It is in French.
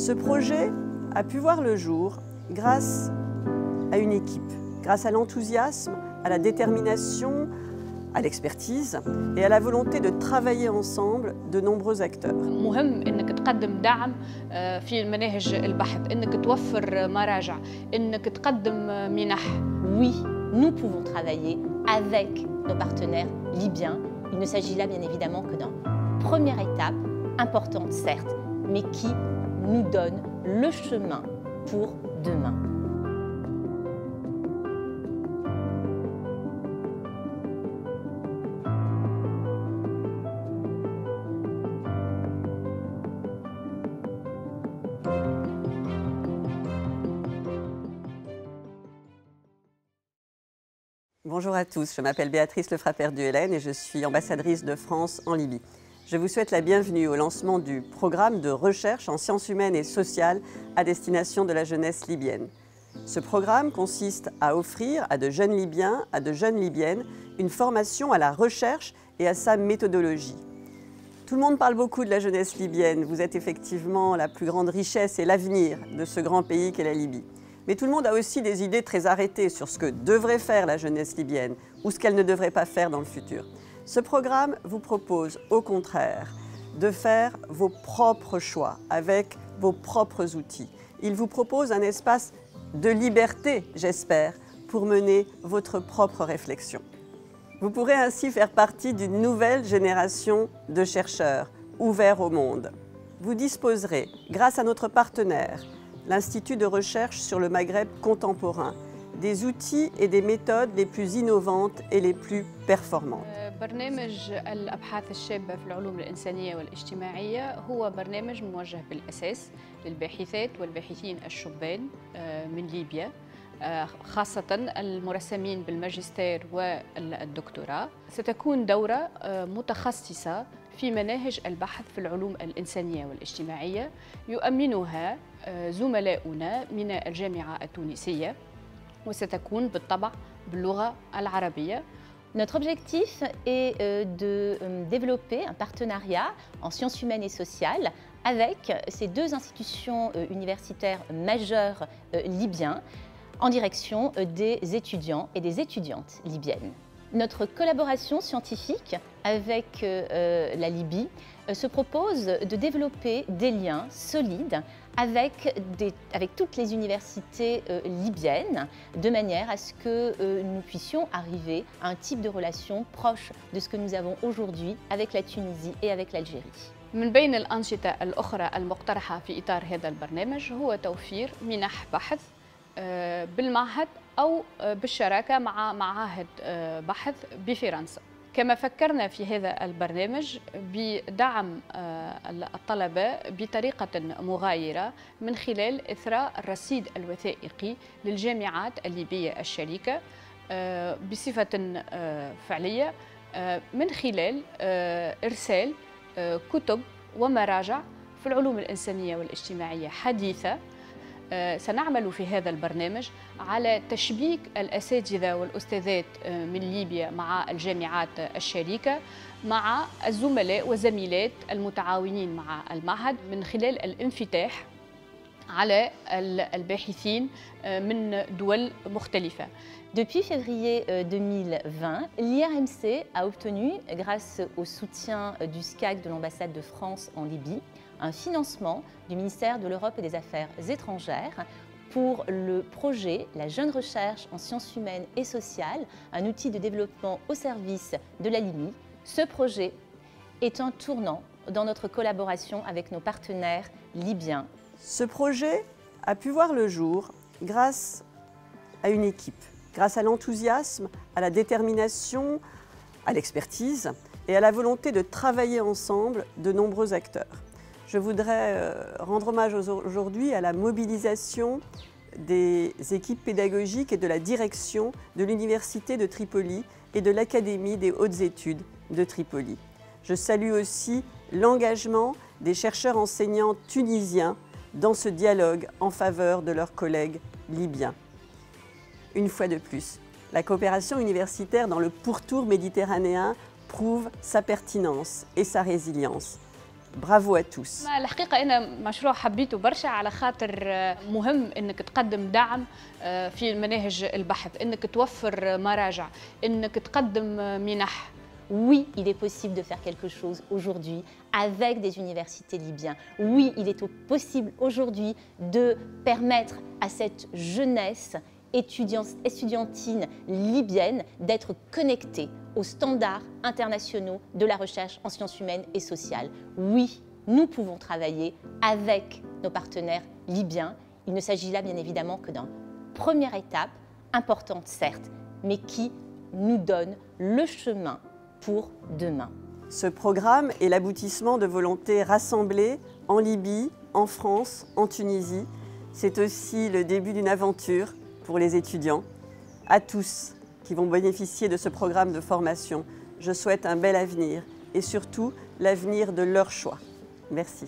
Ce projet a pu voir le jour grâce à une équipe, grâce à l'enthousiasme, à la détermination, à l'expertise et à la volonté de travailler ensemble de nombreux acteurs. مهم انك تقدم دعم في المناهج البحث، انك توفر مراجع، انك تقدم منح. Oui, nous pouvons travailler avec nos partenaires libyens. Il ne s'agit là bien évidemment que d'une première étape, importante certes, mais qui nous donne le chemin pour demain. Bonjour à tous, je m'appelle Béatrice Lefrappert-Duhelen et je suis ambassadrice de France en Libye. Je vous souhaite la bienvenue au lancement du programme de recherche en sciences humaines et sociales à destination de la jeunesse libyenne. Ce programme consiste à offrir à de jeunes Libyens, à de jeunes Libyennes, une formation à la recherche et à sa méthodologie. Tout le monde parle beaucoup de la jeunesse libyenne. Vous êtes effectivement la plus grande richesse et l'avenir de ce grand pays qu'est la Libye. Mais tout le monde a aussi des idées très arrêtées sur ce que devrait faire la jeunesse libyenne ou ce qu'elle ne devrait pas faire dans le futur. Ce programme vous propose au contraire de faire vos propres choix avec vos propres outils. Il vous propose un espace de liberté, j'espère, pour mener votre propre réflexion. Vous pourrez ainsi faire partie d'une nouvelle génération de chercheurs ouverts au monde. Vous disposerez, grâce à notre partenaire, l'Institut de recherche sur le Maghreb contemporain, des outils et des méthodes les plus innovantes et les plus performantes. برنامج الأبحاث الشابة في العلوم الإنسانية والاجتماعية هو برنامج موجه بالأساس للباحثات والباحثين الشبان من ليبيا، خاصة المرسمين بالماجستير والدكتوراه. ستكون دورة متخصصة في مناهج البحث في العلوم الإنسانية والاجتماعية يؤمنها زملاؤنا من الجامعة التونسية، وستكون بالطبع باللغة العربية. Notre objectif est de développer un partenariat en sciences humaines et sociales avec ces deux institutions universitaires majeures libyens en direction des étudiants et des étudiantes libyennes. Notre collaboration scientifique avec la Libye se propose de développer des liens solides avec toutes les universités libyennes, de manière à ce que nous puissions arriver à un type de relation proche de ce que nous avons aujourd'hui avec la Tunisie et avec l'Algérie. من بين الأنشطة الأخرى المقترحة في إطار هذا البرنامج هو توفير منح بحث بالمعهد أو بالشراكة مع معاهد بحث بفرنسا. كما فكرنا في هذا البرنامج بدعم الطلبة بطريقة مغايرة من خلال إثراء الرصيد الوثائقي للجامعات الليبية الشريكة بصفة فعلية من خلال إرسال كتب ومراجع في العلوم الإنسانية والاجتماعية حديثة. سنعمل في هذا البرنامج على تشبيك الأساتذة والأستاذات من ليبيا مع الجامعات الشريكة مع الزملاء وزميلات المتعاونين مع المعهد من خلال الانفتاح على الباحثين من دول مختلفة. Depuis février 2020, l'IRMC a obtenu, grâce au soutien du SCAC de l'ambassade de France en Libye, un financement du ministère de l'Europe et des Affaires étrangères pour le projet La jeune recherche en sciences humaines et sociales, un outil de développement au service de la Libye. Ce projet est un tournant dans notre collaboration avec nos partenaires libyens. Ce projet a pu voir le jour grâce à une équipe, grâce à l'enthousiasme, à la détermination, à l'expertise et à la volonté de travailler ensemble de nombreux acteurs. Je voudrais rendre hommage aujourd'hui à la mobilisation des équipes pédagogiques et de la direction de l'Université de Tripoli et de l'Académie des hautes études de Tripoli. Je salue aussi l'engagement des chercheurs enseignants tunisiens dans ce dialogue en faveur de leurs collègues libyens. Une fois de plus, la coopération universitaire dans le pourtour méditerranéen prouve sa pertinence et sa résilience. Bravo à tous. الحقيقة أنا مشروع حبيته برشا على خاطر مهم أنك تقدم دعم في المناهج البحث، أنك توفر مراجع، أنك تقدم منح. Oui, il est possible de faire quelque chose aujourd'hui avec des universités libyens. Oui, il est possible aujourd'hui de permettre à cette jeunesse estudiantine libyenne d'être connectée aux standards internationaux de la recherche en sciences humaines et sociales. Oui, nous pouvons travailler avec nos partenaires libyens. Il ne s'agit là bien évidemment que d'une première étape, importante certes, mais qui nous donne le chemin pour demain. Ce programme est l'aboutissement de volontés rassemblées en Libye, en France, en Tunisie. C'est aussi le début d'une aventure pour les étudiants. À tous qui vont bénéficier de ce programme de formation, je souhaite un bel avenir et surtout l'avenir de leur choix. Merci.